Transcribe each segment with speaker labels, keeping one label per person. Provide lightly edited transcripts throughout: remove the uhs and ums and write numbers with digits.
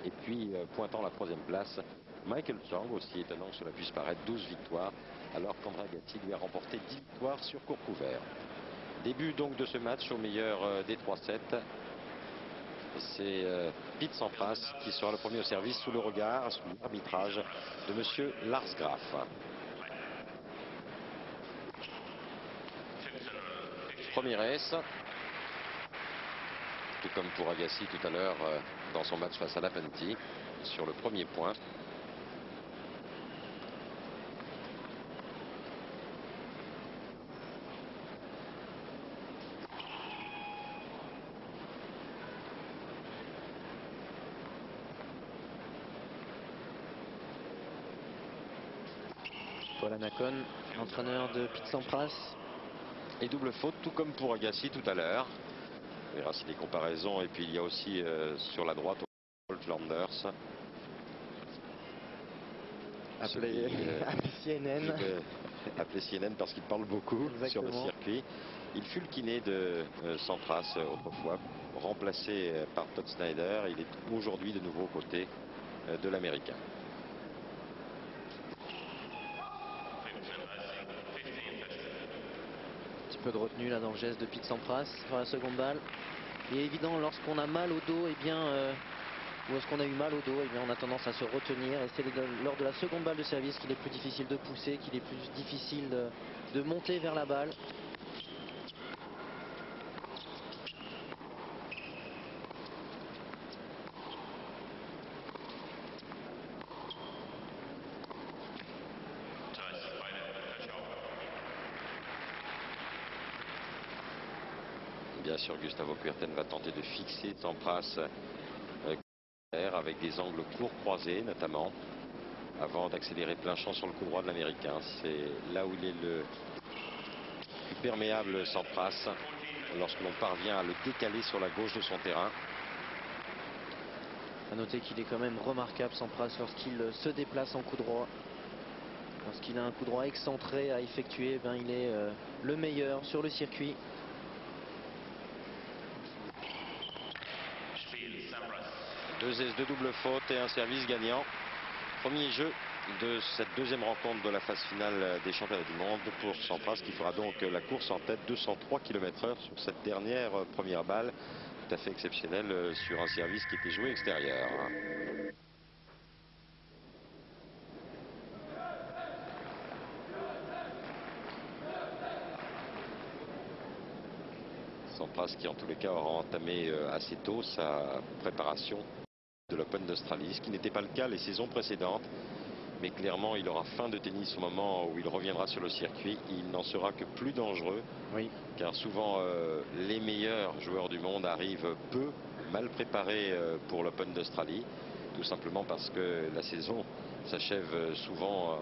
Speaker 1: Et puis, pointant la troisième place, Michael Chang, aussi étonnant que cela puisse paraître, 12 victoires, alors qu'André Agassi lui a remporté 10 victoires sur court couvert. Début donc de ce match au meilleur des 3 sets. C'est Pete Sampras qui sera le premier au service sous le regard, sous l'arbitrage de monsieur Lars Graf. Premier ace. Tout comme pour Agassi tout à l'heure dans son match face à Lapentti sur le premier point.
Speaker 2: Paul Annacone, l'entraîneur de Pete Sampras.
Speaker 1: Et double faute, tout comme pour Agassi tout à l'heure. On verra si des comparaisons. Et puis il y a aussi sur la droite Paul Flanders.
Speaker 2: Appelé CNN.
Speaker 1: Appelé CNN parce qu'il parle beaucoup. Exactement. Sur le circuit. Il fut le kiné de Sampras autrefois, remplacé par Todd Snyder. Il est aujourd'hui de nouveau aux côtés de l'Américain.
Speaker 2: Un petit peu de retenue là dans le geste de Pete Sampras sur la seconde balle. Il est évident lorsqu'on a mal au dos, ou lorsqu'on a eu mal au dos, on a tendance à se retenir. Et c'est lors de la seconde balle de service qu'il est plus difficile de pousser, qu'il est plus difficile de monter vers la balle.
Speaker 1: Bien sûr, Gustavo Kuerten va tenter de fixer Sampras avec des angles courts croisés notamment, avant d'accélérer plein champ sur le coup droit de l'Américain. C'est là où il est le plus perméable, Sampras, lorsque l'on parvient à le décaler sur la gauche de son terrain.
Speaker 2: À noter qu'il est quand même remarquable, Sampras, lorsqu'il se déplace en coup droit. Lorsqu'il a un coup droit excentré à effectuer, il est le meilleur sur le circuit.
Speaker 1: Deux aises de double faute et un service gagnant. Premier jeu de cette deuxième rencontre de la phase finale des championnats du monde pour Sampras, qui fera donc la course en tête, 203 km/h sur cette dernière première balle. Tout à fait exceptionnelle sur un service qui était joué extérieur. Sampras qui en tous les cas aura entamé assez tôt sa préparation de l'Open d'Australie, ce qui n'était pas le cas les saisons précédentes. Mais clairement, il aura faim de tennis au moment où il reviendra sur le circuit. Il n'en sera que plus dangereux.
Speaker 2: Oui.
Speaker 1: Car souvent, les meilleurs joueurs du monde arrivent peu, mal préparés pour l'Open d'Australie. Tout simplement parce que la saison s'achève souvent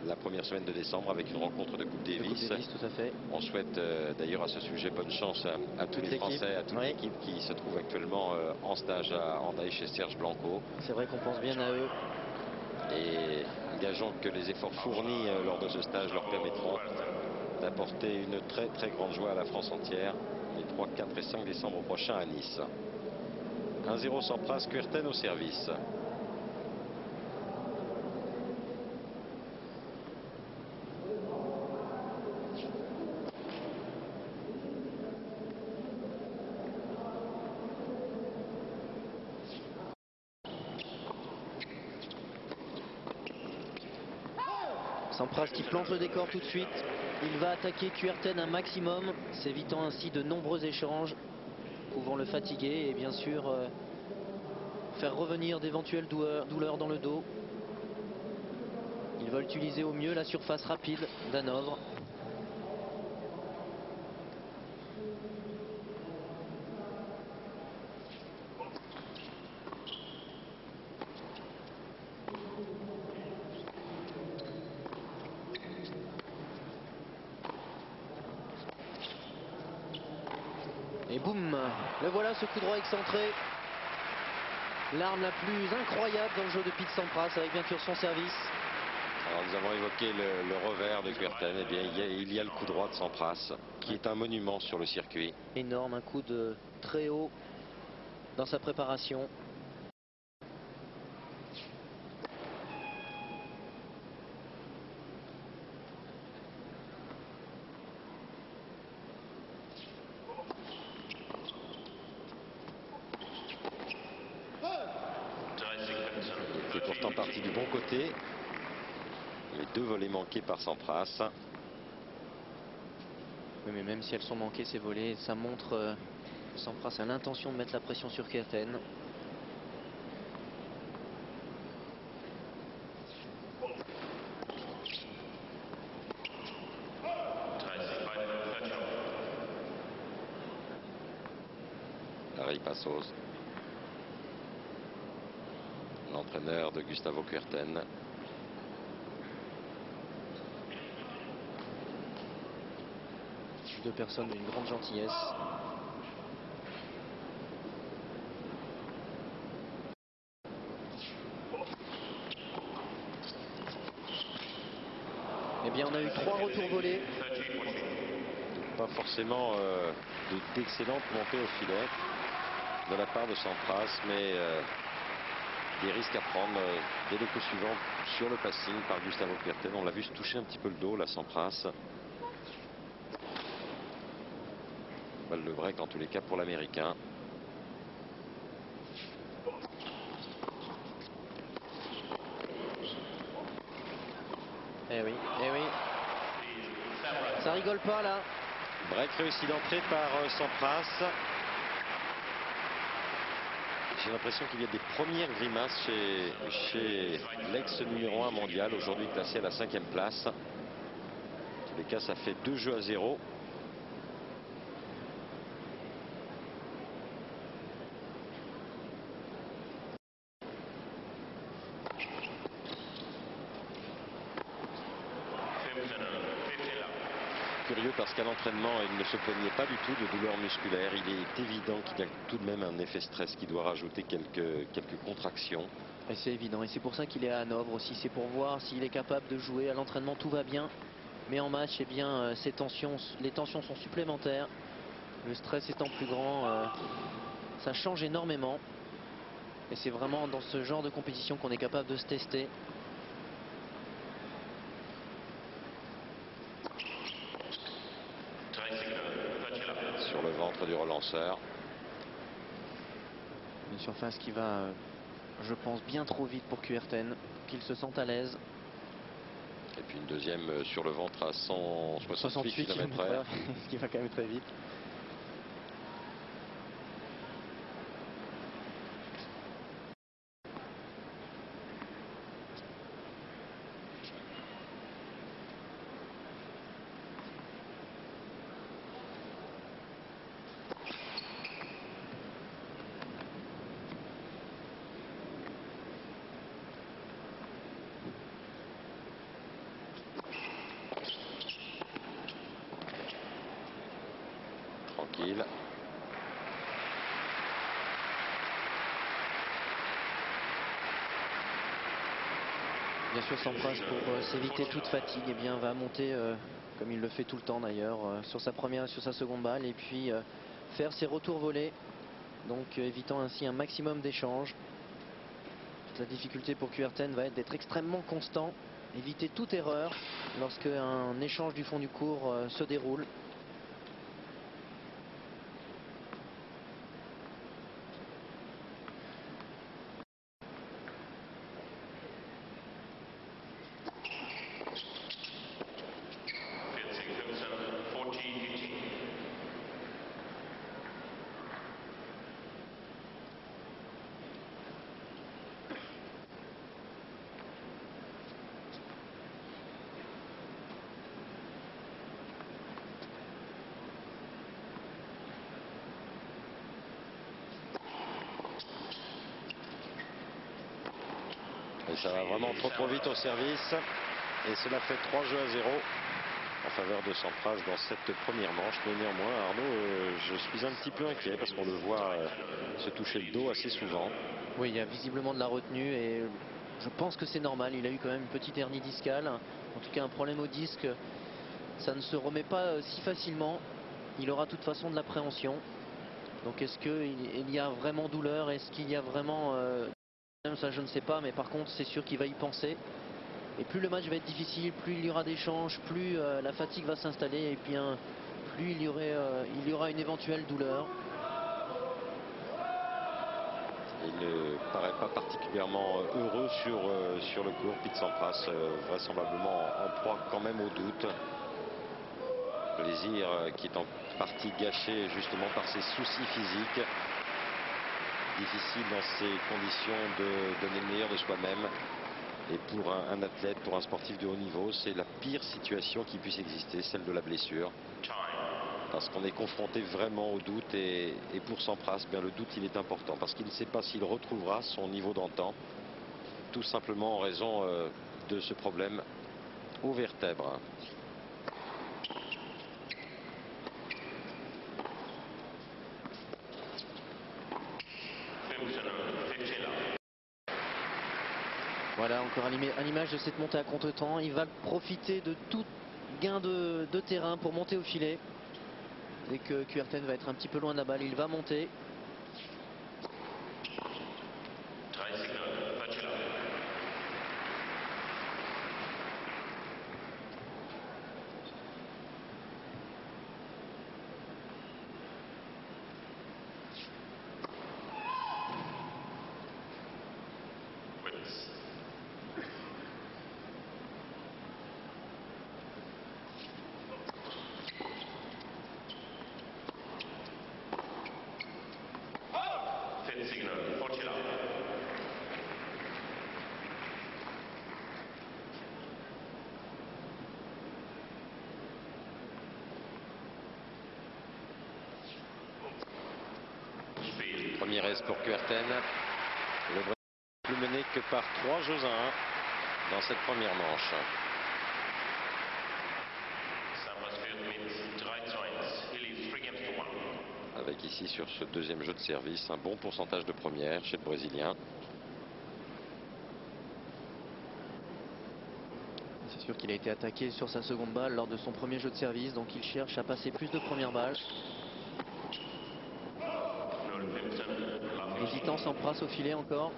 Speaker 1: la première semaine de décembre avec une rencontre de Coupe Davis.
Speaker 2: Tout à fait.
Speaker 1: On souhaite d'ailleurs à ce sujet bonne chance à tous les Français, à toute l'équipe qui se trouve actuellement en stage à Hendaye chez Serge Blanco.
Speaker 2: C'est vrai qu'on pense bien à eux.
Speaker 1: Et gageons que les efforts fournis lors de ce stage leur permettront d'apporter une très très grande joie à la France entière les 3, 4 et 5 décembre prochains à Nice. 1-0 Sampras, Kuerten au service.
Speaker 2: Sampras qui plante le décor tout de suite. Il va attaquer Kuerten un maximum, s'évitant ainsi de nombreux échanges, pouvant le fatiguer et bien sûr faire revenir d'éventuelles douleurs dans le dos. Il va utiliser au mieux la surface rapide d'Hanovre. Et boum, le voilà, ce coup droit excentré. L'arme la plus incroyable dans le jeu de Pete Sampras, avec bien sûr son service.
Speaker 1: Alors nous avons évoqué le revers de Kuerten. Eh bien, il y a le coup droit de Sampras, qui est un monument sur le circuit.
Speaker 2: Énorme, un coup de très haut dans sa préparation.
Speaker 1: pourtant parti du bon côté. Les 2 volets manqués par Sampras.
Speaker 2: Oui, mais même si elles sont manquées, ces volets, ça montre que Sampras a l'intention de mettre la pression sur Kuerten.
Speaker 1: Larry Passos, l'entraîneur de Gustavo Kuerten.
Speaker 2: Deux personnes d'une grande gentillesse. Eh bien, on a eu 3 retours volés.
Speaker 1: Pas forcément d'excellentes montées au filet de la part de Sampras, mais des risques à prendre dès les coups suivants sur le passing par Gustavo Kuerten. On l'a vu se toucher un petit peu le dos, là, Sampras. Balle de break en tous les cas pour l'Américain.
Speaker 2: Eh oui, eh oui. Ça rigole pas là.
Speaker 1: Break réussi d'entrée par Sampras. J'ai l'impression qu'il y a des premières grimaces chez l'ex numéro 1 mondial, aujourd'hui classé à la 5e place. En tous les cas, ça fait 2 jeux à 0. Curieux parce qu'à l'entraînement, il ne se plaignait pas du tout de douleurs musculaires. Il est évident qu'il y a tout de même un effet stress qui doit rajouter quelques contractions.
Speaker 2: Et c'est évident, et c'est pour ça qu'il est à Hanovre aussi. C'est pour voir s'il est capable de jouer. À l'entraînement, tout va bien, mais en match, eh bien, les tensions sont supplémentaires. Le stress étant plus grand, ça change énormément. Et c'est vraiment dans ce genre de compétition qu'on est capable de se tester.
Speaker 1: Sur le ventre du relanceur.
Speaker 2: Une surface qui va, je pense, bien trop vite pour Kuerten, qu'il se sente à l'aise.
Speaker 1: Et puis une deuxième sur le ventre à 168 km/h.
Speaker 2: Ce qui va quand même très vite.
Speaker 1: Tranquille.
Speaker 2: Bien sûr, Sampras, pour s'éviter toute fatigue, eh bien, va monter, comme il le fait tout le temps d'ailleurs, sur sa première et sur sa seconde balle, et puis faire ses retours volés, donc évitant ainsi un maximum d'échanges. Toute la difficulté pour Kuerten va être d'être extrêmement constant, éviter toute erreur lorsque un échange du fond du court se déroule.
Speaker 1: Et ça va vraiment trop vite au service. Et cela fait 3 jeux à 0 en faveur de Sampras dans cette première manche. Mais néanmoins, Arnaud, je suis un petit peu inquiet parce qu'on le voit se toucher le dos assez souvent.
Speaker 2: Oui, il y a visiblement de la retenue et je pense que c'est normal. Il a eu quand même une petite hernie discale, en tout cas un problème au disque. Ça ne se remet pas si facilement. Il aura de toute façon de l'appréhension. Donc est-ce qu'il y a vraiment douleur? Est-ce qu'il y a vraiment... ça je ne sais pas, mais par contre c'est sûr qu'il va y penser. Et plus le match va être difficile, plus il y aura d'échanges, plus la fatigue va s'installer et bien plus il y aura une éventuelle douleur.
Speaker 1: Il ne paraît pas particulièrement heureux sur le court. Pete Sampras, vraisemblablement en proie quand même au doute. Plaisir qui est en partie gâché justement par ses soucis physiques. Difficile dans ces conditions de donner le meilleur de soi-même. Et pour un athlète, pour un sportif de haut niveau, c'est la pire situation qui puisse exister, celle de la blessure. Parce qu'on est confronté vraiment au doute. Et pour Sampras, bien, le doute il est important. Parce qu'il ne sait pas s'il retrouvera son niveau d'antan. Tout simplement en raison de ce problème aux vertèbres.
Speaker 2: Voilà, encore à l'image de cette montée à contre-temps. Il va profiter de tout gain de terrain pour monter au filet. Dès que Kuerten va être un petit peu loin de la balle, il va monter.
Speaker 1: Premier aise pour Kuerten. Il devrait plus mener que par 3 jeux à 1 dans cette première manche. Avec ici sur ce deuxième jeu de service un bon pourcentage de première chez le Brésilien.
Speaker 2: C'est sûr qu'il a été attaqué sur sa seconde balle lors de son premier jeu de service, donc il cherche à passer plus de premières balles. Hésitant, Sampras au filet encore.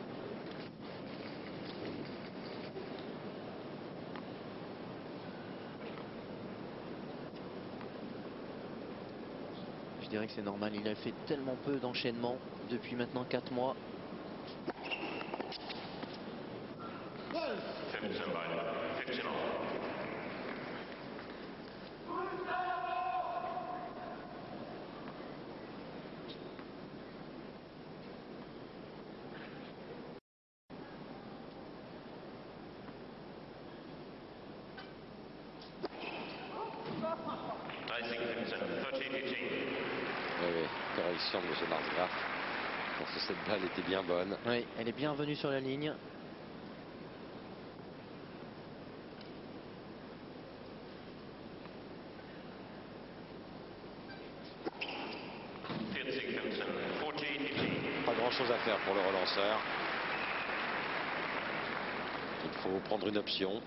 Speaker 2: Je dirais que c'est normal, il a fait tellement peu d'enchaînements depuis maintenant 4 mois.
Speaker 1: Oui, correction de M. Marsgraf. Parce que cette balle était bien bonne.
Speaker 2: Oui, elle est bien revenue sur la ligne.
Speaker 1: Pas grand chose à faire pour le relanceur. Il faut prendre une option.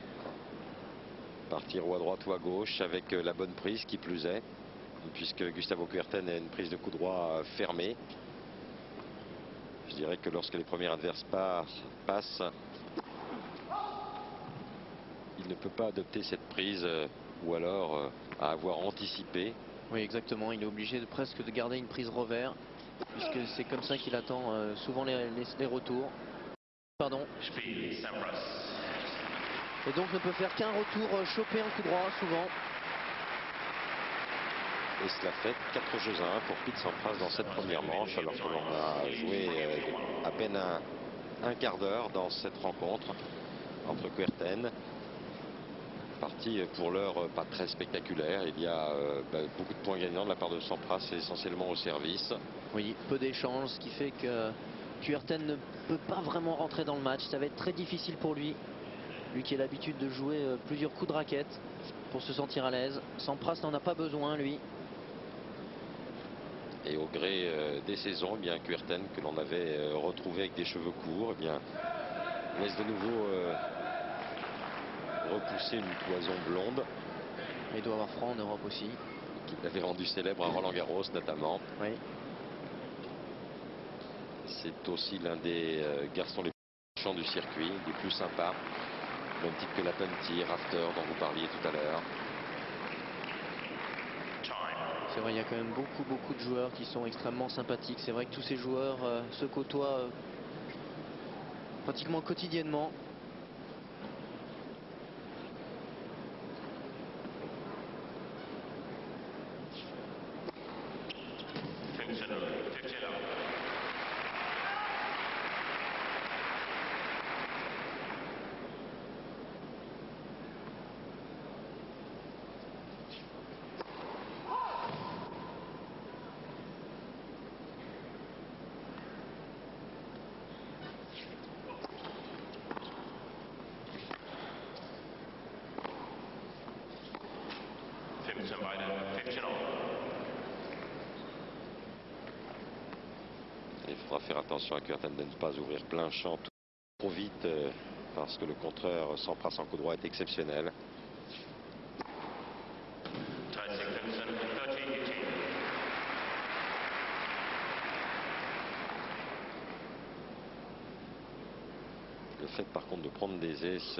Speaker 1: Partir ou à droite ou à gauche avec la bonne prise qui plus est. Puisque Gustavo Kuerten a une prise de coup droit fermée. Je dirais que lorsque les premiers adverses passent, il ne peut pas adopter cette prise ou alors à avoir anticipé.
Speaker 2: Oui, exactement. Il est obligé de presque de garder une prise revers, puisque c'est comme ça qu'il attend souvent les retours. Pardon. Et donc ne peut faire qu'un retour choper un coup droit souvent.
Speaker 1: Et cela fait 4 jeux à 1 pour Pete Sampras dans cette première manche, alors que l'on a joué à peine un quart d'heure dans cette rencontre entre Kuerten. Partie pour l'heure pas très spectaculaire. Il y a beaucoup de points gagnants de la part de Sampras, essentiellement au service.
Speaker 2: Oui, peu d'échanges, ce qui fait que Kuerten ne peut pas vraiment rentrer dans le match. Ça va être très difficile pour lui. Lui qui a l'habitude de jouer plusieurs coups de raquette pour se sentir à l'aise. Sampras n'en a pas besoin, lui.
Speaker 1: Et au gré des saisons, eh bien Kuerten, que l'on avait retrouvé avec des cheveux courts, eh bien, laisse de nouveau repousser une toison blonde.
Speaker 2: Il doit avoir franc en Europe aussi.
Speaker 1: Qu'il avait rendu célèbre à Roland Garros notamment.
Speaker 2: Oui.
Speaker 1: C'est aussi l'un des garçons les plus chants du circuit, des plus sympas. Même type que Lapentti, Rafter dont vous parliez tout à l'heure.
Speaker 2: C'est vrai, il y a quand même beaucoup de joueurs qui sont extrêmement sympathiques. C'est vrai que tous ces joueurs se côtoient pratiquement quotidiennement.
Speaker 1: Il faudra faire attention à Kuerten de ne pas ouvrir plein champ trop vite parce que le contreur Sampras en coup droit est exceptionnel. Le fait par contre de prendre des aces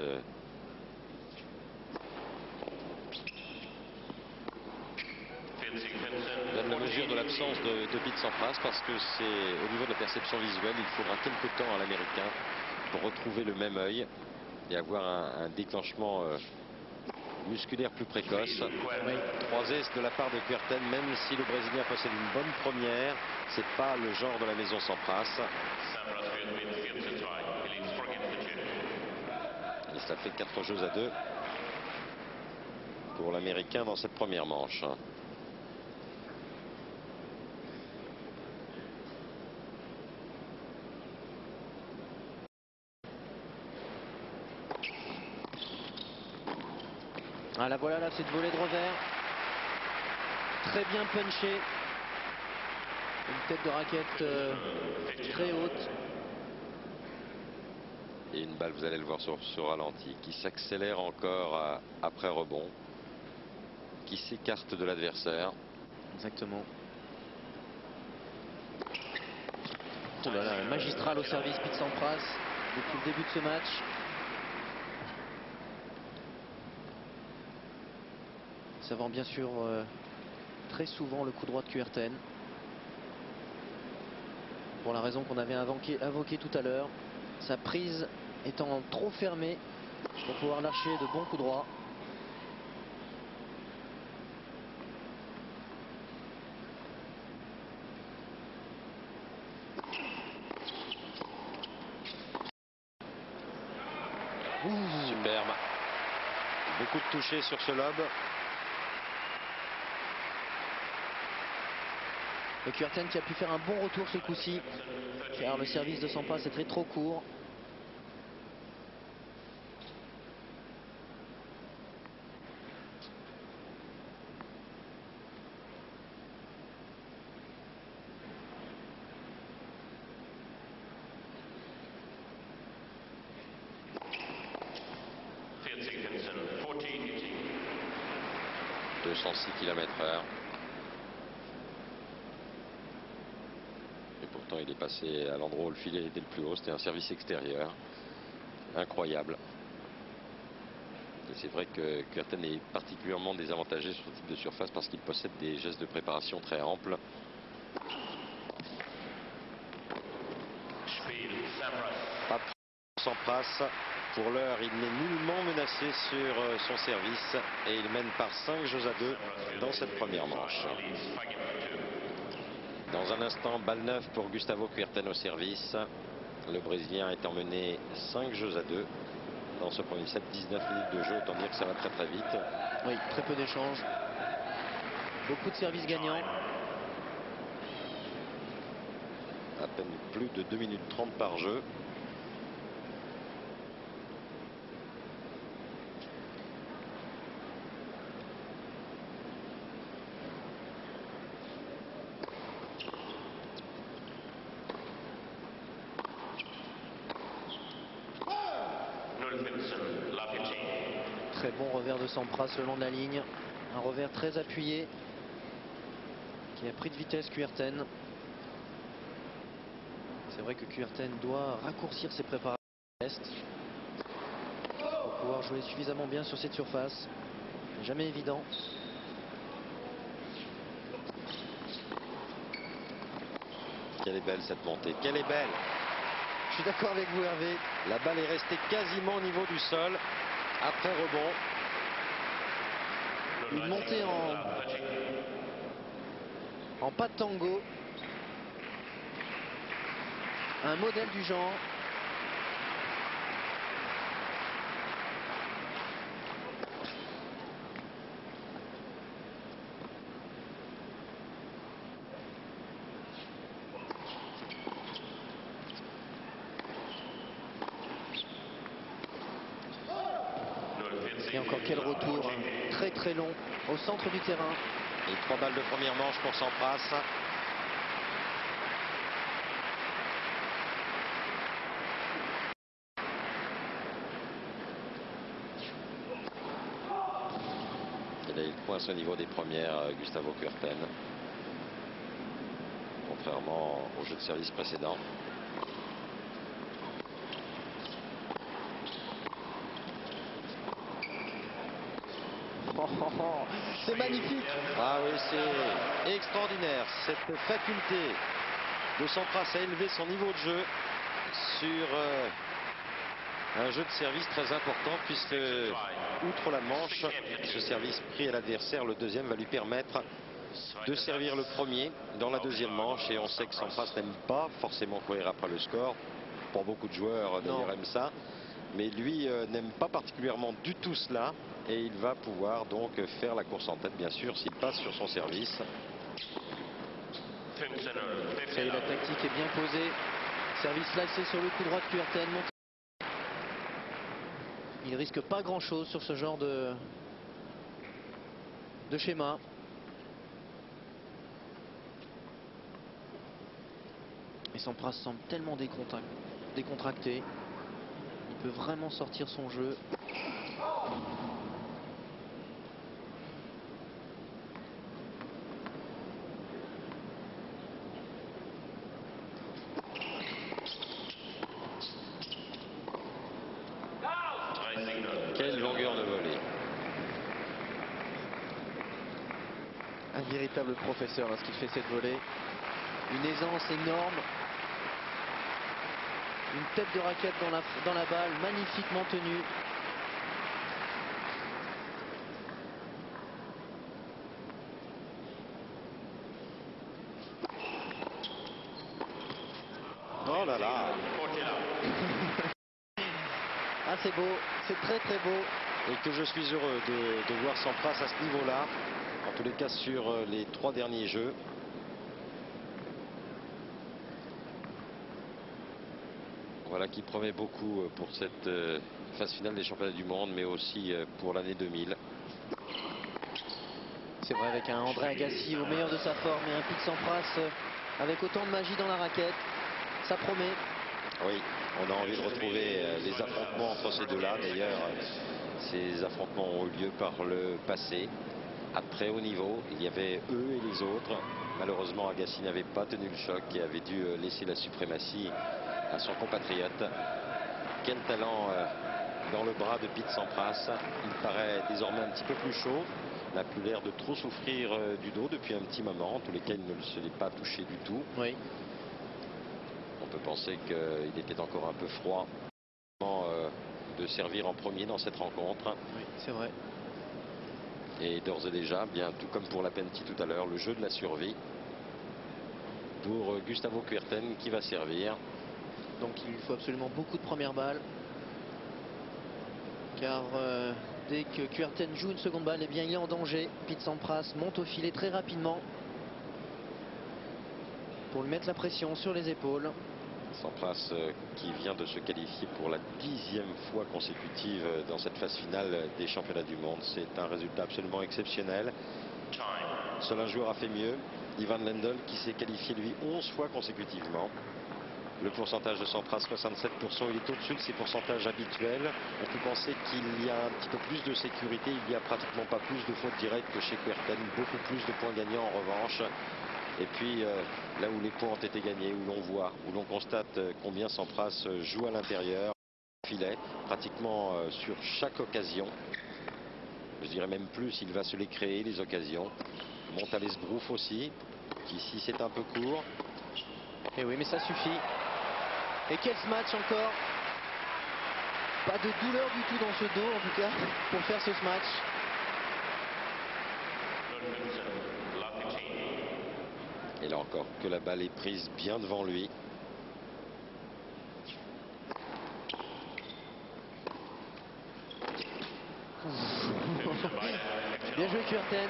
Speaker 1: donne la mesure de l'absence de Pete Sampras, parce que c'est au niveau de la perception visuelle, il faudra quelque temps à l'américain pour retrouver le même œil et avoir un déclenchement musculaire plus précoce. Oui. 3 aces de la part de Kuerten, même si le Brésilien possède une bonne première, c'est pas le genre de la maison Sampras. Et ça fait 4 jeux à 2 pour l'américain dans cette première manche.
Speaker 2: Ah, la voilà là, cette volée de revers. Très bien punché. Une tête de raquette très haute.
Speaker 1: Et une balle, vous allez le voir sur ralenti, qui s'accélère encore après rebond, qui s'écarte de l'adversaire.
Speaker 2: Exactement. Oh là là, magistral au service Pete Sampras depuis le début de ce match. Ça vend bien sûr très souvent le coup droit de Kuerten. Pour la raison qu'on avait invoquée tout à l'heure. Sa prise étant trop fermée pour pouvoir lâcher de bons coups droits.
Speaker 1: Superbe. Beaucoup de touchés sur ce lob.
Speaker 2: Et Kuerten qui a pu faire un bon retour ce coup-ci, car le service de Sampras était trop court.
Speaker 1: « 206 km/h. Et pourtant il est passé à l'endroit où le filet était le plus haut. C'était un service extérieur. Incroyable. Et c'est vrai que Kuerten est particulièrement désavantagé sur ce type de surface parce qu'il possède des gestes de préparation très amples. Pas pour Sampras. Pour l'heure, il n'est nullement menacé sur son service et il mène par 5 jeux à 2 dans cette première manche. Dans un instant, balle neuve pour Gustavo Kuerten au service. Le Brésilien est emmené 5 jeux à 2 dans ce premier set. 19 minutes de jeu, autant dire que ça va très très vite.
Speaker 2: Oui, très peu d'échanges. Beaucoup de services gagnants.
Speaker 1: À peine plus de 2 minutes 30 par jeu.
Speaker 2: Très bon revers de Sampras le long de la ligne. Un revers très appuyé qui a pris de vitesse Kuerten. C'est vrai que Kuerten doit raccourcir ses préparations pour pouvoir jouer suffisamment bien sur cette surface. Jamais évident.
Speaker 1: Quelle est belle cette montée, quelle est belle!
Speaker 2: suis d'accord avec vous, Hervé.
Speaker 1: La balle est restée quasiment au niveau du sol. Après rebond.
Speaker 2: Une montée en pas de tango. Un modèle du genre. Et encore quel retour, hein. Très très long au centre du terrain.
Speaker 1: Et 3 balles de première manche pour Sampras. Et là il coince au niveau des premières Gustavo Kuerten. Contrairement au jeu de service précédent.
Speaker 2: C'est magnifique.
Speaker 1: Ah oui, c'est extraordinaire cette faculté de Sampras à élever son niveau de jeu sur un jeu de service très important, puisque outre la manche, ce service pris à l'adversaire, le deuxième va lui permettre de servir le premier dans la deuxième manche. Et on sait que Sampras n'aime pas forcément courir après le score. Pour beaucoup de joueurs d'ailleurs aiment ça. Mais lui n'aime pas particulièrement du tout cela. Et il va pouvoir donc faire la course en tête, bien sûr, s'il passe sur son service.
Speaker 2: Ça y est, la tactique est bien posée. Service lacé sur le coup droit de Kuerten. Il risque pas grand chose sur ce genre de schéma. Et Sampras semble tellement décontracté. Il peut vraiment sortir son jeu.
Speaker 1: Quelle longueur de volée.
Speaker 2: Un véritable professeur lorsqu'il fait cette volée. Une aisance énorme. Une tête de raquette dans la balle, magnifiquement tenue.
Speaker 1: Oh là là.
Speaker 2: Ah, c'est beau, c'est très très beau.
Speaker 1: Et que je suis heureux de voir Sampras à ce niveau-là, en tous les cas sur les 3 derniers jeux. Voilà qui promet beaucoup pour cette phase finale des championnats du monde, mais aussi pour l'année 2000.
Speaker 2: C'est vrai, avec un André Agassi au meilleur de sa forme et un Pete Sampras avec autant de magie dans la raquette, ça promet.
Speaker 1: Oui, on a envie de retrouver les affrontements entre ces deux-là. D'ailleurs, ces affrontements ont eu lieu par le passé. À très haut niveau, il y avait eux et les autres. Malheureusement, Agassi n'avait pas tenu le choc et avait dû laisser la suprématie à son compatriote. Quel talent dans le bras de Pete Sampras. Il paraît désormais un petit peu plus chaud. N'a plus l'air de trop souffrir du dos depuis un petit moment. En tous les cas, il ne se l'est pas touché du tout.
Speaker 2: Oui.
Speaker 1: On peut penser qu'il était encore un peu froid de servir en premier dans cette rencontre.
Speaker 2: Oui, c'est vrai.
Speaker 1: Et d'ores et déjà, bien tout comme pour Lapenti tout à l'heure, le jeu de la survie pour Gustavo Kuerten qui va servir.
Speaker 2: Donc il lui faut absolument beaucoup de premières balles. Car dès que Kuerten joue une seconde balle, eh bien il est en danger. Pete Sampras monte au filet très rapidement pour lui mettre la pression sur les épaules.
Speaker 1: Sampras qui vient de se qualifier pour la 10e fois consécutive dans cette phase finale des championnats du monde. C'est un résultat absolument exceptionnel. Seul un joueur a fait mieux, Ivan Lendl, qui s'est qualifié lui 11 fois consécutivement. Le pourcentage de Sampras 67%, il est au-dessus de ses pourcentages habituels. On peut penser qu'il y a un petit peu plus de sécurité. Il n'y a pratiquement pas plus de fautes directes que chez Kuerten. Beaucoup plus de points gagnants en revanche. Et puis là où les points ont été gagnés, où l'on voit, où l'on constate combien Sampras joue à l'intérieur, filet, pratiquement sur chaque occasion. Je dirais même plus, il va se les créer, les occasions. Monte à l'esbrouf aussi, qui ici c'est un peu court.
Speaker 2: Et oui, mais ça suffit. Et quel match encore. Pas de douleur du tout dans ce dos en tout cas pour faire ce match.
Speaker 1: Et là encore que la balle est prise bien devant lui.
Speaker 2: Bien joué Kuerten.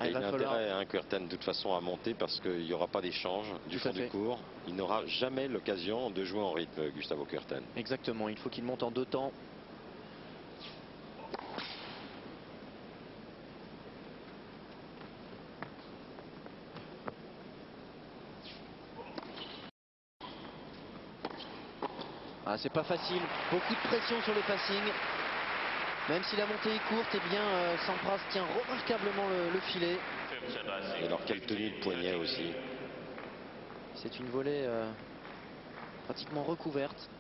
Speaker 1: Il a intérêt à Kuerten de toute façon à monter parce qu'il n'y aura pas d'échange du fond du court. Il n'aura jamais l'occasion de jouer en rythme, Gustavo Kuerten.
Speaker 2: Exactement, il faut qu'il monte en 2 temps. Ah, c'est pas facile, beaucoup de pression sur le passing. Même si la montée est courte, eh bien Sampras tient remarquablement le filet.
Speaker 1: Et alors quelle tenue de poignet aussi.
Speaker 2: C'est une volée pratiquement recouverte.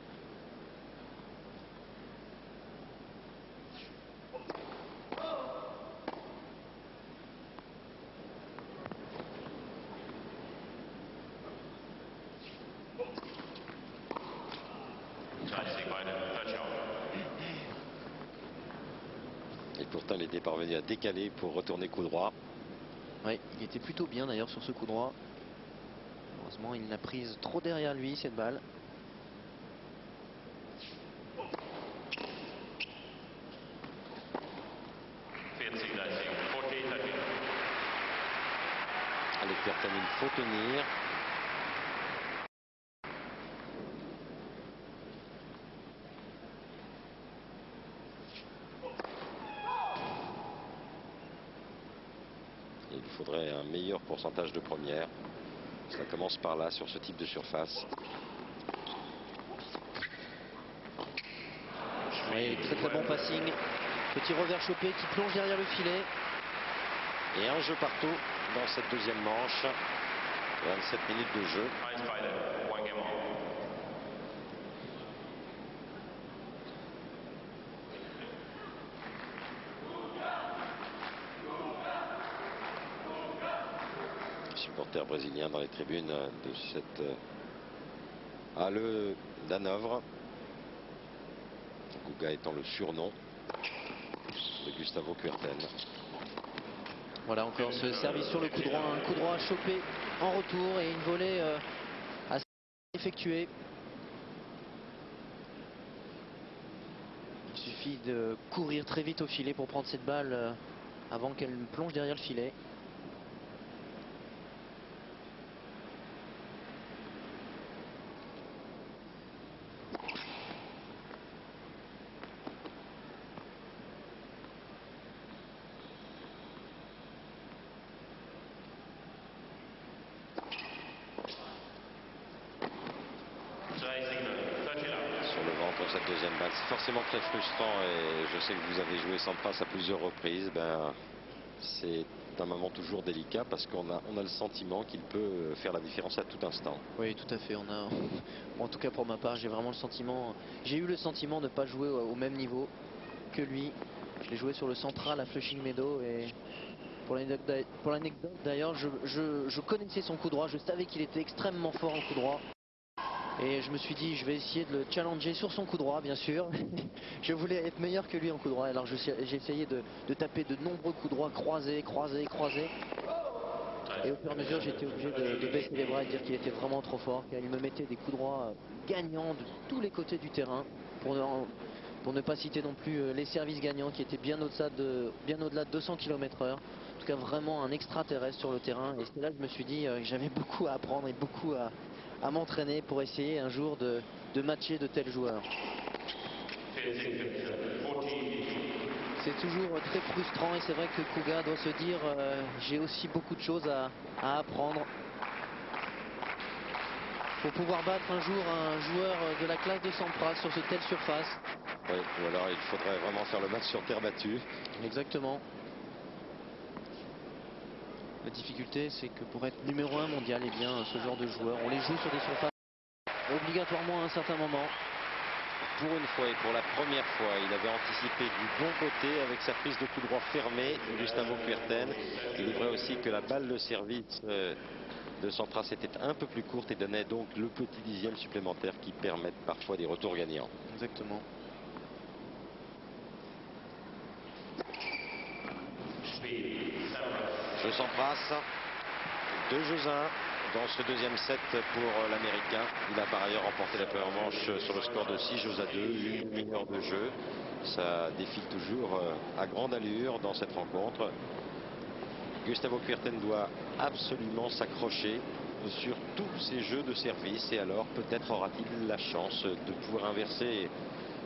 Speaker 1: Et pourtant il était parvenu à décaler pour retourner coup droit.
Speaker 2: Oui, il était plutôt bien d'ailleurs sur ce coup droit. Heureusement, il l'a prise trop derrière lui cette balle.
Speaker 1: Allez Kuerten, il faut tenir. Il faudrait un meilleur pourcentage de première. Ça commence par là sur ce type de surface.
Speaker 2: Oui, très très bon passing. Petit revers chopé qui plonge derrière le filet.
Speaker 1: Et un jeu partout dans cette deuxième manche. 27 minutes de jeu. Supporters brésiliens dans les tribunes de cette Halle d'Hanovre. Guga étant le surnom de Gustavo Kuerten.
Speaker 2: Voilà encore ce service sur le coup droit, un coup droit chopé en retour et une volée assez effectuée. Il suffit de courir très vite au filet pour prendre cette balle avant qu'elle plonge derrière le filet.
Speaker 1: Sur le vent pour cette deuxième balle, c'est forcément très frustrant et je sais que vous avez joué Sampras à plusieurs reprises. C'est un moment toujours délicat parce qu'on a le sentiment qu'il peut faire la différence à tout instant.
Speaker 2: Oui, tout à fait. En tout cas pour ma part, j'ai eu le sentiment de ne pas jouer au même niveau que lui. Je l'ai joué sur le central à Flushing Meadows et pour l'anecdote d'ailleurs, je connaissais son coup droit, je savais qu'il était extrêmement fort en coup droit. Et je me suis dit, je vais essayer de le challenger sur son coup droit, bien sûr. Je voulais être meilleur que lui en coup droit. Alors j'ai essayé de taper de nombreux coups droits croisés, croisés, croisés. Et au fur et à mesure, j'étais obligé de baisser les bras et de dire qu'il était vraiment trop fort, car il me mettait des coups droits gagnants de tous les côtés du terrain, pour ne pas citer non plus les services gagnants qui étaient bien au-delà de 200 km/h. En tout cas, vraiment un extraterrestre sur le terrain. Et c'est là que je me suis dit que j'avais beaucoup à apprendre et beaucoup à m'entraîner pour essayer un jour de matcher de tels joueurs. C'est toujours très frustrant et c'est vrai que Kuga doit se dire j'ai aussi beaucoup de choses à apprendre pour pouvoir battre un jour un joueur de la classe de Sampras sur cette telle surface.
Speaker 1: Oui, ou alors il faudrait vraiment faire le match sur terre battue.
Speaker 2: Exactement. La difficulté, c'est que pour être numéro 1 mondial, eh bien, ce genre de joueurs, on les joue sur des surfaces obligatoirement à un certain moment.
Speaker 1: Pour une fois et pour la première fois, il avait anticipé du bon côté avec sa prise de coup droit fermé, Gustavo Kuerten. Il est vrai aussi que la balle de service de Sampras était un peu plus courte et donnait donc le petit dixième supplémentaire qui permettent parfois des retours gagnants.
Speaker 3: Exactement.
Speaker 1: Jeu Sampras, 2 jeux 1 dans ce deuxième set pour l'Américain. Il a par ailleurs remporté la première manche sur le score de 6 jeux à 2, une demi-heure de jeu. Ça défile toujours à grande allure dans cette rencontre. Gustavo Kuerten doit absolument s'accrocher sur tous ses jeux de service et alors peut-être aura-t-il la chance de pouvoir inverser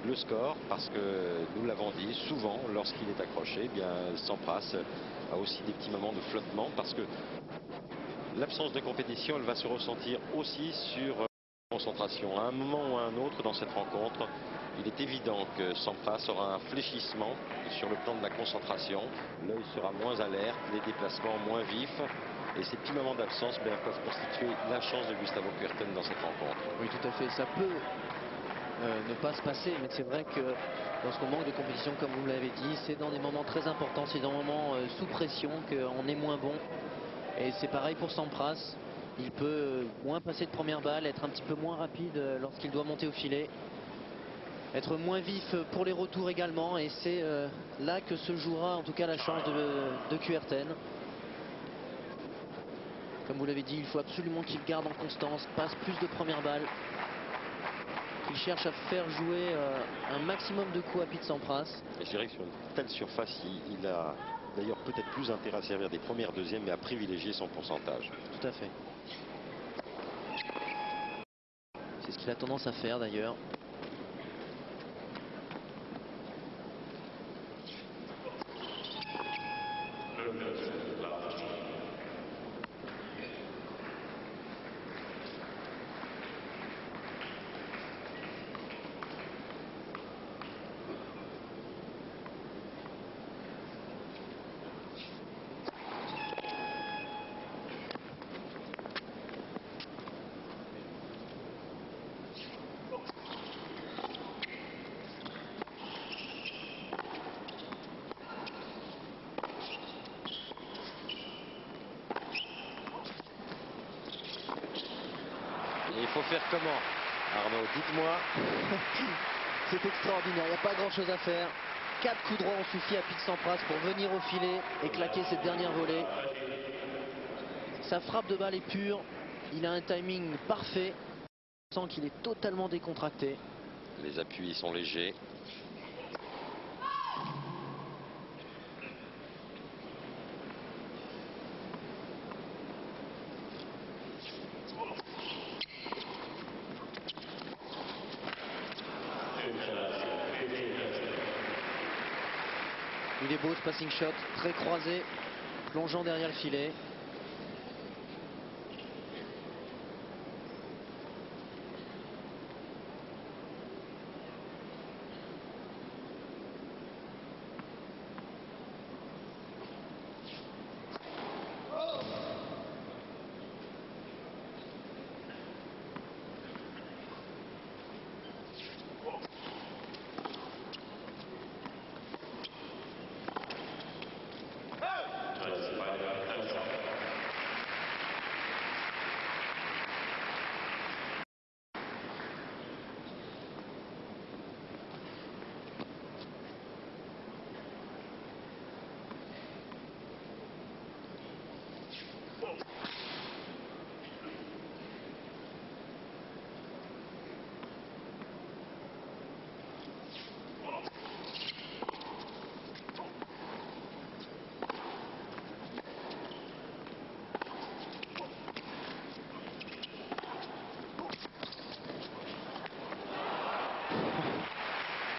Speaker 1: le score, parce que nous l'avons dit souvent, lorsqu'il est accroché, eh bien Sampras a aussi des petits moments de flottement, parce que l'absence de compétition, elle va se ressentir aussi sur la concentration. À un moment ou à un autre dans cette rencontre, il est évident que Sampras aura un fléchissement sur le plan de la concentration. L'œil sera moins alerte, les déplacements moins vifs. Et ces petits moments d'absence peuvent constituer la chance de Gustavo Kuerten dans cette rencontre.
Speaker 2: Oui, tout à fait. Ça peut ne pas se passer, mais c'est vrai que lorsqu'on manque de compétition, comme vous l'avez dit, c'est dans des moments très importants, c'est dans des moments sous pression qu'on est moins bon. Et c'est pareil pour Sampras. Il peut moins passer de première balle, être un petit peu moins rapide lorsqu'il doit monter au filet, être moins vif pour les retours également. Et c'est là que se jouera en tout cas la chance de Kuerten. Comme vous l'avez dit, il faut absolument qu'il garde en constance, passe plus de première balle, qu'il cherche à faire jouer un maximum de coups à Pete Sampras.
Speaker 1: Et je dirais que sur une telle surface, il a d'ailleurs peut-être plus intérêt à servir des premières, deuxièmes, mais à privilégier son pourcentage.
Speaker 2: Tout à fait. C'est ce qu'il a tendance à faire d'ailleurs.
Speaker 1: Il faut faire comment, Arnaud? Dites-moi.
Speaker 2: C'est extraordinaire, il n'y a pas grand chose à faire. 4 coups droits ont suffi à Pete Sampras pour venir au filet et claquer cette dernière volée. Sa frappe de balle est pure, il a un timing parfait. On sent qu'il est totalement décontracté.
Speaker 1: Les appuis sont légers.
Speaker 2: Il est beau ce passing shot, très croisé, plongeant derrière le filet.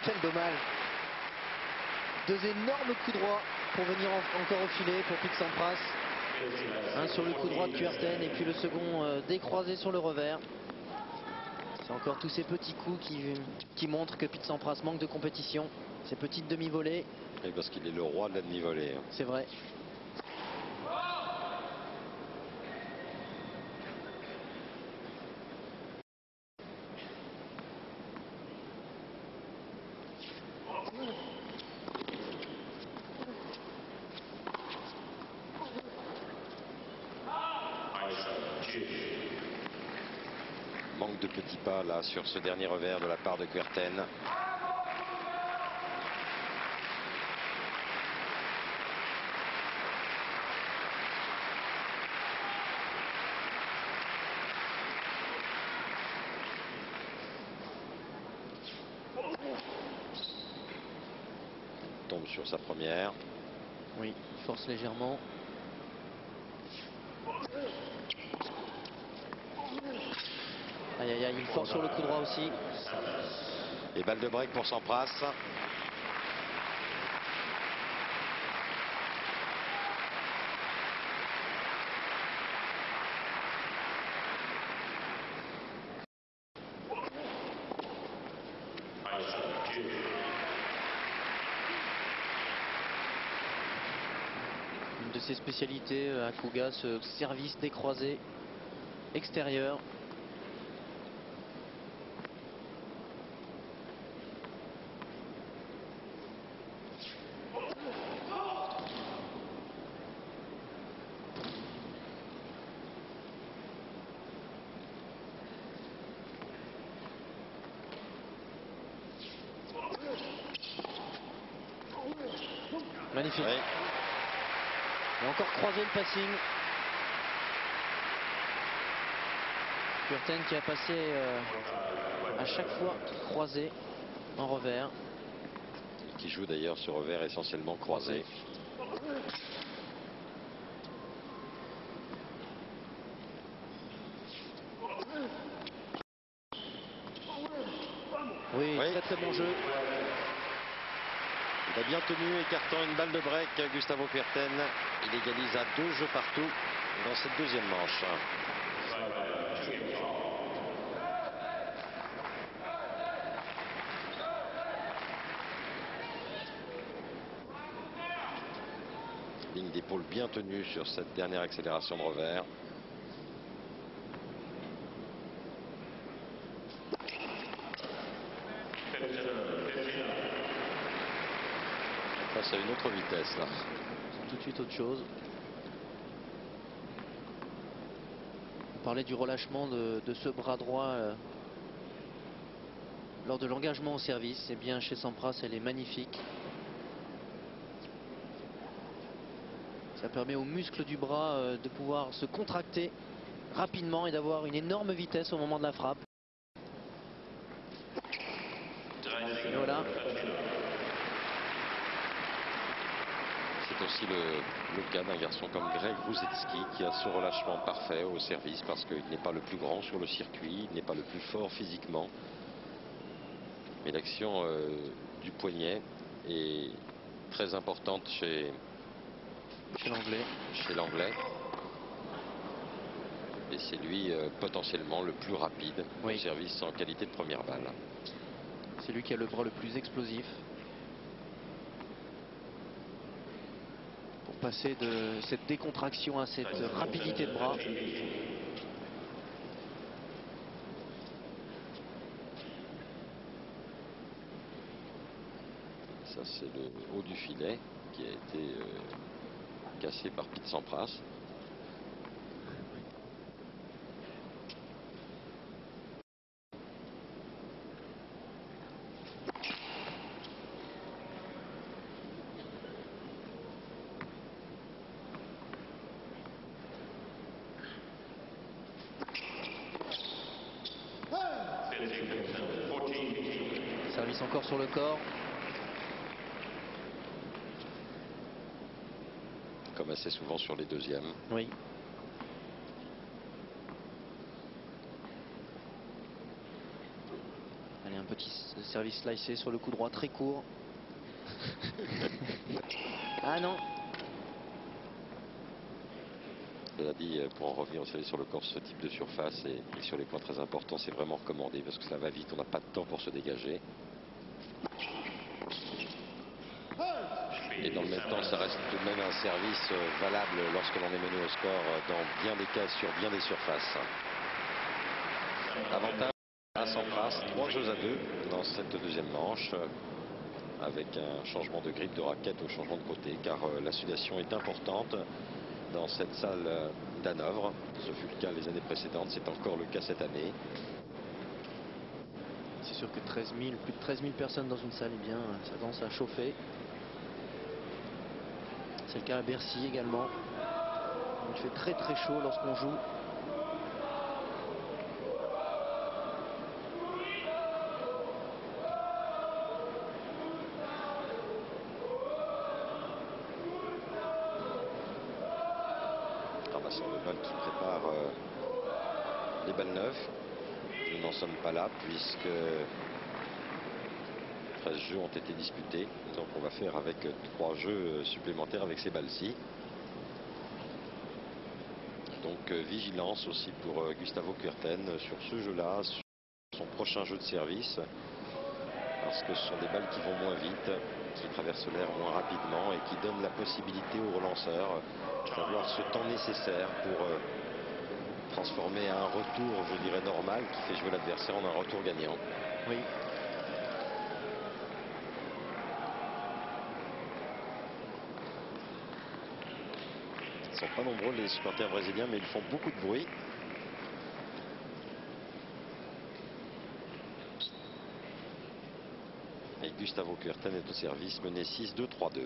Speaker 2: Quel dommage. 2 énormes coups droits pour venir encore au filet pour Pete Sampras. Un sur le coup droit de Kuerten et puis le second décroisé sur le revers. C'est encore tous ces petits coups qui montrent que Pete Sampras manque de compétition. Ces petites demi-volées.
Speaker 1: Et parce qu'il est le roi de la demi-volée.
Speaker 2: C'est vrai.
Speaker 1: manque de petits pas là sur ce dernier revers de la part de Kuerten. Tombe sur sa première.
Speaker 2: Oui, il force légèrement. Aïe aïe aïe, il force sur le coup droit aussi.
Speaker 1: Et balle de break pour Sampras.
Speaker 2: Une de ses spécialités à Kuga, ce service décroisé extérieur. Magnifique.
Speaker 1: Oui.
Speaker 2: Et encore croisé le passing. Kuerten qui a passé à chaque fois croisé en revers.
Speaker 1: Qui joue d'ailleurs ce revers essentiellement croisé.
Speaker 2: Oui, très très bon jeu.
Speaker 1: Il a bien tenu, écartant une balle de break. Gustavo Kuerten, il égalise à 2 jeux partout dans cette deuxième manche. Ligne d'épaule bien tenue sur cette dernière accélération de revers. Face à une autre vitesse là.
Speaker 2: C'est tout de suite autre chose. On parlait du relâchement de ce bras droit lors de l'engagement au service. Et bien chez Sampras, elle est magnifique. Ça permet aux muscles du bras de pouvoir se contracter rapidement et d'avoir une énorme vitesse au moment de la frappe. Et voilà.
Speaker 1: C'est aussi le cas d'un garçon comme Greg Rusedski qui a ce relâchement parfait au service parce qu'il n'est pas le plus grand sur le circuit, il n'est pas le plus fort physiquement. Mais l'action du poignet est très importante chez l'Anglais. Et c'est lui potentiellement le plus rapide au service en qualité de première balle.
Speaker 2: C'est lui qui a le bras le plus explosif. Pour passer de cette décontraction à cette rapidité de bras.
Speaker 1: Ça c'est le haut du filet qui a été cassé par Pete Sampras.
Speaker 2: Service encore sur le corps.
Speaker 1: Comme assez souvent sur les deuxièmes.
Speaker 2: Oui. Allez, un petit service slicé sur le coup droit très court. Ah non.
Speaker 1: Cela dit, pour en revenir au service sur le corps, ce type de surface et sur les points très importants, c'est vraiment recommandé parce que ça va vite, on n'a pas de temps pour se dégager. Et dans le même temps, ça reste tout de même un service valable lorsque l'on est mené au score dans bien des cas, sur bien des surfaces. Avantage à Sampras, 3 jeux à 2 dans cette deuxième manche, avec un changement de grip de raquette au changement de côté, car la sudation est importante dans cette salle d'Hanovre. Ce fut le cas les années précédentes, c'est encore le cas cette année.
Speaker 2: C'est sûr que plus de 13 000 personnes dans une salle, eh bien, ça commence à chauffer. C'est le cas à Bercy également. Il fait très très chaud lorsqu'on joue.
Speaker 1: Ramassant le balle qui prépare les balles neuves. Nous n'en sommes pas là puisque 13 jeux ont été disputés. Donc on va faire avec 3 jeux supplémentaires avec ces balles-ci. Donc vigilance aussi pour Gustavo Kuerten sur ce jeu-là, sur son prochain jeu de service. Parce que ce sont des balles qui vont moins vite, qui traversent l'air moins rapidement et qui donnent la possibilité aux relanceurs d'avoir ce temps nécessaire pour transformer un retour, je dirais, normal, qui fait jouer l'adversaire en un retour gagnant.
Speaker 2: Oui.
Speaker 1: Ils ne sont pas nombreux les supporters brésiliens, mais ils font beaucoup de bruit. Et Gustavo Kuerten est au service, mené 6-2, 3-2.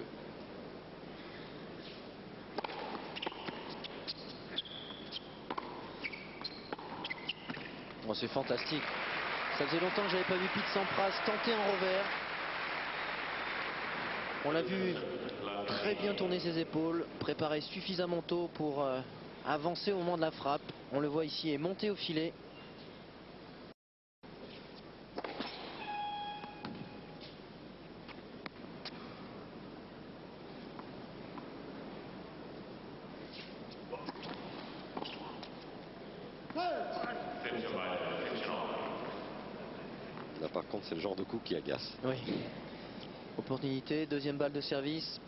Speaker 2: Oh, c'est fantastique. Ça faisait longtemps que j'avais pas vu Pete Sampras tenter un revers. On l'a vu très bien tourner ses épaules, préparer suffisamment tôt pour avancer au moment de la frappe. On le voit ici et monter au filet.
Speaker 1: Là par contre c'est le genre de coup qui agace.
Speaker 2: Oui. Opportunité, deuxième balle de service.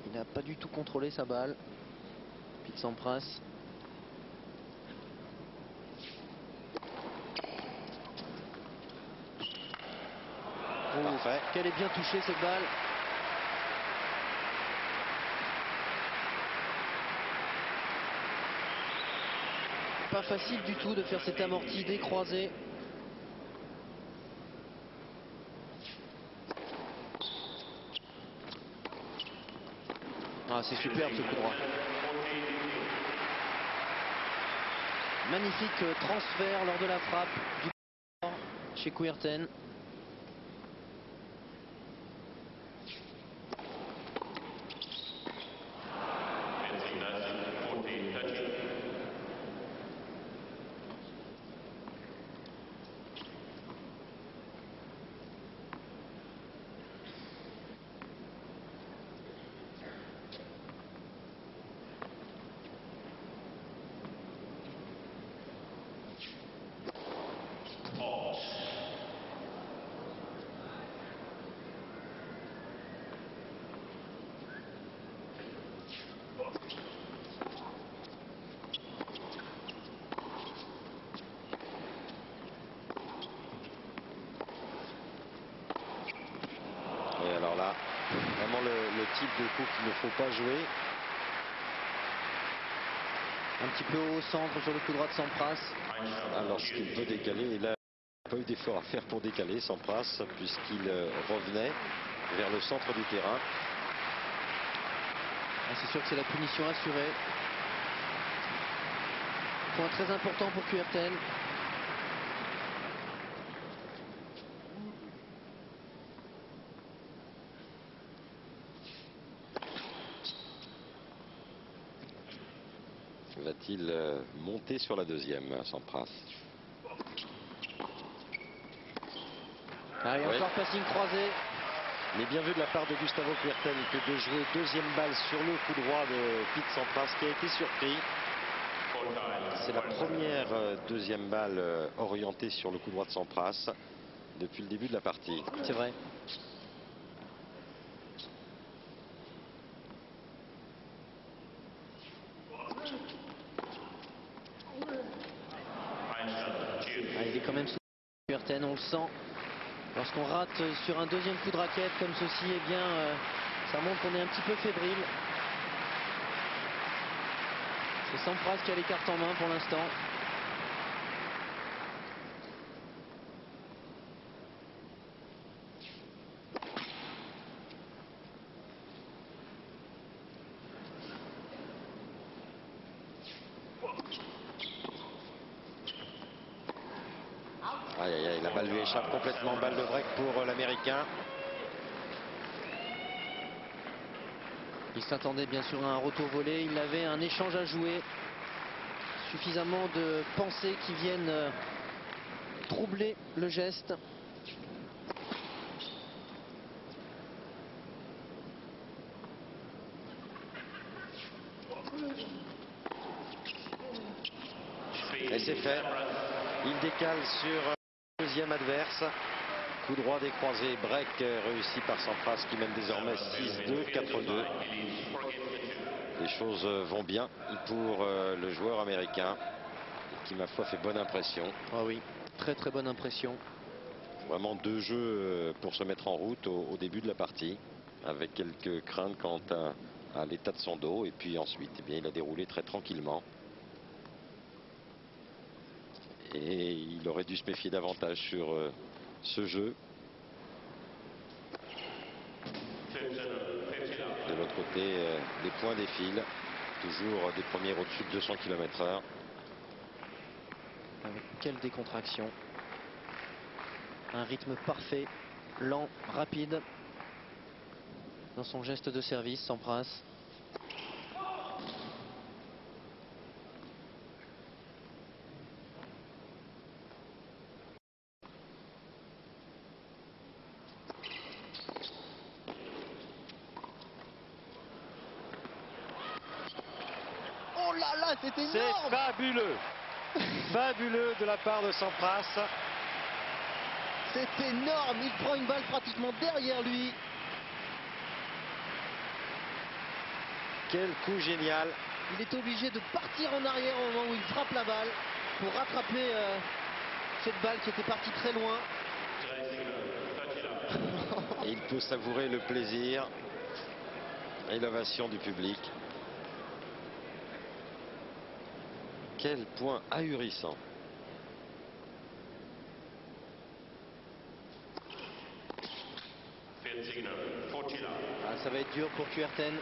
Speaker 2: Il n'a pas du tout contrôlé sa balle. Pete Sampras.
Speaker 1: Parfait.
Speaker 2: Qu'elle est bien touchée cette balle. Pas facile du tout de faire cet amorti décroisé. Ah, c'est superbe ce coup droit. Magnifique transfert lors de la frappe du chez Kuerten.
Speaker 1: Et alors là, vraiment le type de coup qu'il ne faut pas jouer.
Speaker 2: Un petit peu au centre sur le coup droit de Sampras.
Speaker 1: Alors lorsqu'il veut décaler, et là, il n'a pas eu d'effort à faire pour décaler Sampras, puisqu'il revenait vers le centre du terrain.
Speaker 2: Ah, c'est sûr que c'est la punition assurée. Point très important pour Kuerten.
Speaker 1: Va-t-il monter sur la deuxième, Sampras?
Speaker 2: Allez,
Speaker 1: Oui.
Speaker 2: encore passing croisé.
Speaker 1: Mais bien vu de la part de Gustavo Kuerten que de jouer deuxième balle sur le coup droit de Pete Sampras, qui a été surpris. C'est la première deuxième balle orientée sur le coup droit de Sampras depuis le début de la partie.
Speaker 2: C'est vrai. Ah, il est quand même sous Kuerten, on le sent. Lorsqu'on rate sur un deuxième coup de raquette comme ceci, eh bien, ça montre qu'on est un petit peu fébrile. C'est Sampras qui a les cartes en main pour l'instant.
Speaker 1: Aïe, aïe, aïe, la balle lui échappe complètement. Balle de break pour l'Américain.
Speaker 2: Il s'attendait bien sûr à un retour volé. Il avait un échange à jouer. Suffisamment de pensées qui viennent troubler le geste.
Speaker 1: Et c'est fait. Il décale sur le deuxième adverse. Coup droit des croisés, break réussi par Sampras qui mène désormais 6-2, 4-2. Les choses vont bien pour le joueur américain qui, ma foi, fait bonne impression.
Speaker 2: Ah oui, très très bonne impression.
Speaker 1: Vraiment 2 jeux pour se mettre en route au début de la partie, avec quelques craintes quant à l'état de son dos. Et puis ensuite, eh bien, il a déroulé très tranquillement. Et il aurait dû se méfier davantage sur ce jeu. De l'autre côté, les points défilent. Toujours des premiers au-dessus de 200 km/h.
Speaker 2: Avec quelle décontraction. Un rythme parfait, lent, rapide. Dans son geste de service, Sampras. Oh là là, c'est énorme!
Speaker 1: C'est fabuleux. Fabuleux de la part de Sampras.
Speaker 2: C'est énorme, il prend une balle pratiquement derrière lui.
Speaker 1: Quel coup génial.
Speaker 2: Il est obligé de partir en arrière au moment où il frappe la balle pour rattraper cette balle qui était partie très loin.
Speaker 1: Et il peut savourer le plaisir et l'ovation du public. Quel point ahurissant.
Speaker 2: Ah, ça va être dur pour Kuerten.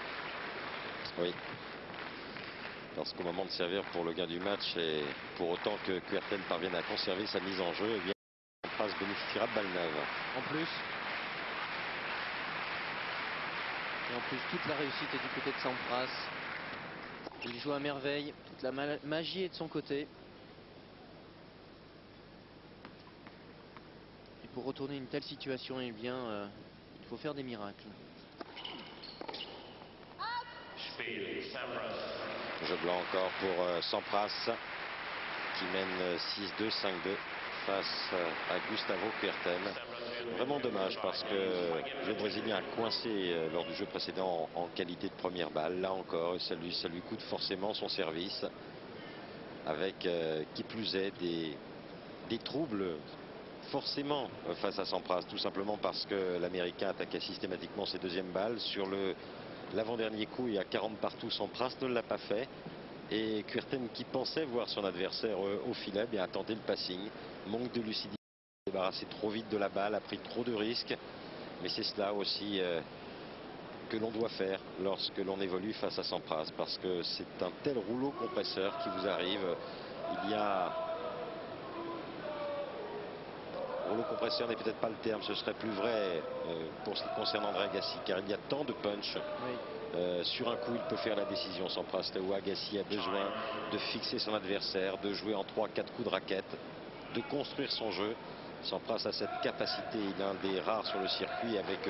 Speaker 1: Oui. Parce qu'au moment de servir pour le gain du match, et pour autant que Kuerten parvienne à conserver sa mise en jeu, eh bien, Sampras bénéficiera de balle neuve.
Speaker 2: En plus. Et en plus, toute la réussite est du côté de Sampras. Il joue à merveille. Toute la magie est de son côté. Et pour retourner une telle situation, eh bien, il faut faire des miracles.
Speaker 1: Jeu blanc encore pour Sampras qui mène 6-2, 5-2 face à Gustavo Kuerten. Vraiment dommage parce que le Brésilien a coincé lors du jeu précédent en qualité de première balle. Là encore, ça lui coûte forcément son service avec qui plus est des troubles forcément face à Sampras, tout simplement parce que l'Américain attaquait systématiquement ses deuxièmes balles. Sur l'avant-dernier coup, il y a 40 partout, Sampras ne l'a pas fait. Et Kuerten, qui pensait voir son adversaire au filet, bien, a tenté le passing. Manque de lucidité, débarrassé trop vite de la balle, a pris trop de risques. Mais c'est cela aussi que l'on doit faire lorsque l'on évolue face à Sampras, parce que c'est un tel rouleau compresseur qui vous arrive. Il y a... Rouleau compresseur n'est peut-être pas le terme, ce serait plus vrai pour ce qui concerne André Agassi, car il y a tant de punch.
Speaker 2: Oui.
Speaker 1: Sur un coup, il peut faire la décision, Sampras, là où Agassi a besoin de fixer son adversaire, de jouer en 3-4 coups de raquette, de construire son jeu. Sampras a cette capacité, il est un des rares sur le circuit avec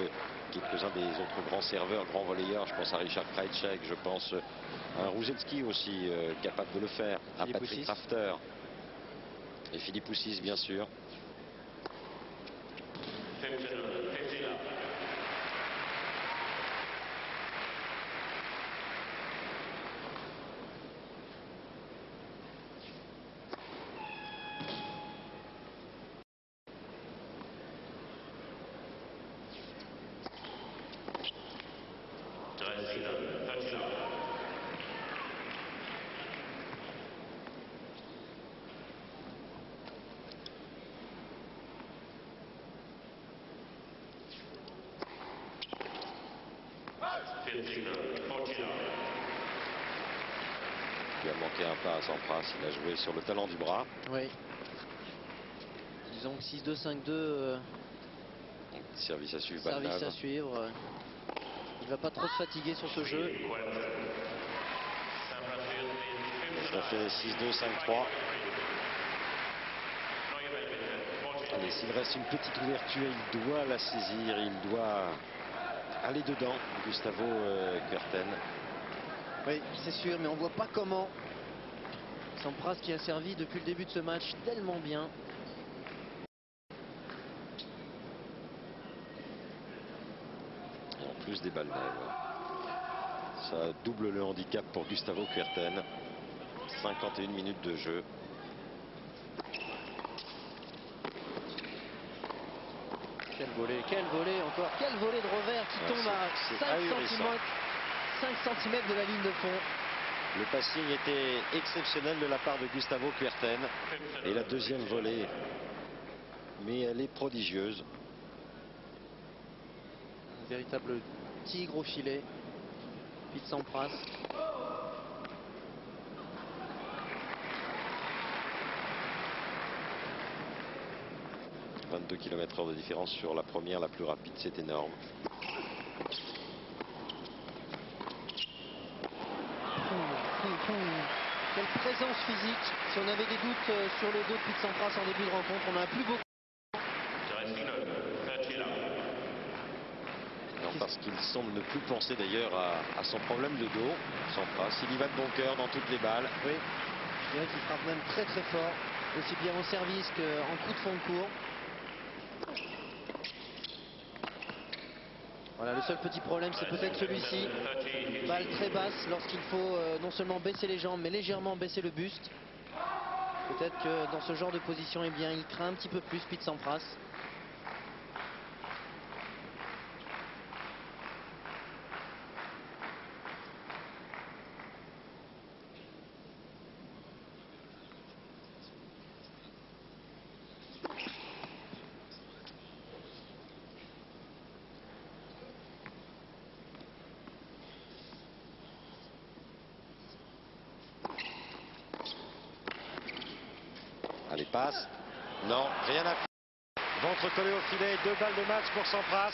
Speaker 1: quelques-uns des autres grands serveurs, grands volleyeurs. Je pense à Richard Krajicek, je pense à un Ruzelski aussi capable de le faire, à
Speaker 2: Philippe
Speaker 1: Patrick
Speaker 2: Oussis.
Speaker 1: Rafter et Philippe Oussis, bien sûr. Il a manqué un pas à Sampras, il a joué sur le talon du bras.
Speaker 2: Oui. Disons que 6-2, 5-2.
Speaker 1: Service à suivre,
Speaker 2: Service
Speaker 1: Balnave.
Speaker 2: à suivre. Il va pas trop se fatiguer sur ce jeu.
Speaker 1: Ça fait 6-2, 5-3. Allez, s'il reste une petite ouverture, il doit la saisir, il doit aller dedans, Gustavo Kuerten.
Speaker 2: Oui, c'est sûr, mais on voit pas comment. Sampras qui a servi depuis le début de ce match tellement bien.
Speaker 1: Et en plus des balles neuves. Ça double le handicap pour Gustavo Kuerten. 51 minutes de jeu.
Speaker 2: Quel volet encore, quel volet de revers qui tombe à 5 cm de la ligne de fond.
Speaker 1: Le passing était exceptionnel de la part de Gustavo Kuerten. Et la deuxième volée, mais elle est prodigieuse.
Speaker 2: Un véritable tigre au filet. Pete Sampras.
Speaker 1: 22 km/h de différence sur la première, la plus rapide, c'est énorme.
Speaker 2: Quelle présence physique. Si on avait des doutes sur le dos de Pete Sampras en début de rencontre, on n'en a plus beaucoup.
Speaker 1: Non, parce qu'il semble ne plus penser d'ailleurs à son problème de dos. Sampras, il y va de bon cœur dans toutes les balles.
Speaker 2: Oui, je dirais qu'il frappe même très très fort, aussi bien au service qu'en coup de fond de cours. Voilà, le seul petit problème, c'est peut-être celui-ci. Balle très basse lorsqu'il faut non seulement baisser les jambes, mais légèrement baisser le buste. Peut-être que dans ce genre de position, eh bien, il craint un petit peu plus Pete Sampras.
Speaker 1: Allez, passe. Non, rien à faire. Ventre collé au filet, 2 balles de match pour Sampras.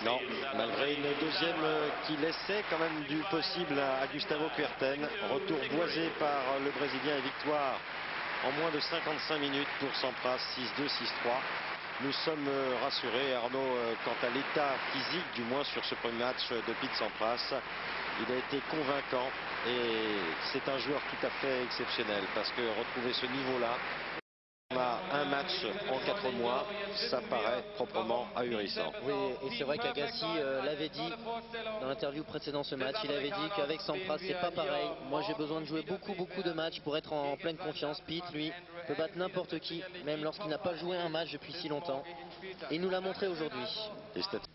Speaker 1: Non, malgré une deuxième qui laissait quand même du possible à Gustavo Kuerten. Retour boisé par le Brésilien et victoire en moins de 55 minutes pour Sampras, 6-2, 6-3. Nous sommes rassurés, Arnaud, quant à l'état physique, du moins sur ce premier match de Pete Sampras. Il a été convaincant et c'est un joueur tout à fait exceptionnel parce que retrouver ce niveau-là, on a un match en 4 mois, ça paraît proprement ahurissant.
Speaker 2: Oui, et c'est vrai qu'Agassi l'avait dit dans l'interview précédant ce match. Il avait dit qu'avec Sampras, c'est pas pareil. Moi, j'ai besoin de jouer beaucoup de matchs pour être en pleine confiance. Pete, lui, peut battre n'importe qui, même lorsqu'il n'a pas joué un match depuis si longtemps. Et il nous l'a montré aujourd'hui.
Speaker 1: Les statistiques